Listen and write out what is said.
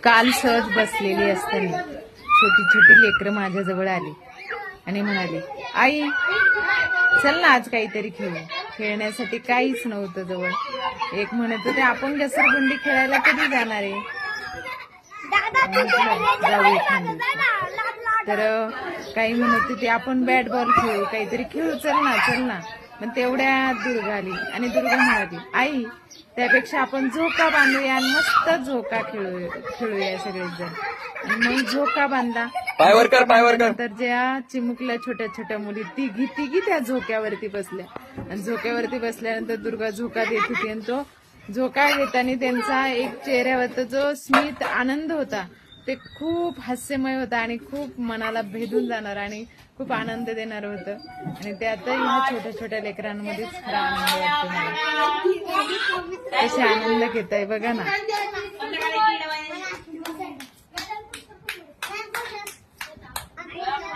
काल सहज बसलेली असताना छोटी छोटी लेकरं माझ्याजवळ आली आणि म्हणाली, आई चल ना आज काहीतरी खेळू. खेळण्यासाठी काहीच नव्हतं जवळ. एक म्हणत होते, आपण घसरगुंडी खेळायला कधी जाणार आहे. जाऊ एखाद दिवशी. तर काही म्हणत होते, आपण बॅट बॉल खेळू, काहीतरी खेळू, चल ना. पण तेवढ्या दुर्गा आली आणि दुर्गा म्हणाली, आई त्यापेक्षा आपण झोका बांधूया आणि मस्त झोका खेळूया सगळेच जण. आणि मग झोका बांधला. तर ज्या चिमुकल्या छोट्या छोट्या मुली तिघी त्या झोक्यावरती बसल्या आणि झोक्यावरती बसल्यानंतर दुर्गा झोका देत होती आणि तो झोका घेताना त्यांचा एक चेहऱ्यावरचा जो स्मित आनंद होता ते खूप हास्यमय होता आणि खूप मनाला भेदून जाणार आणि खूप आनंद देणार होतं. आणि त्यातही ह्या छोट्या छोट्या लेकरांमध्येच खरा आनंद वाटतो मला. कसे आनंद घेताय बघा ना.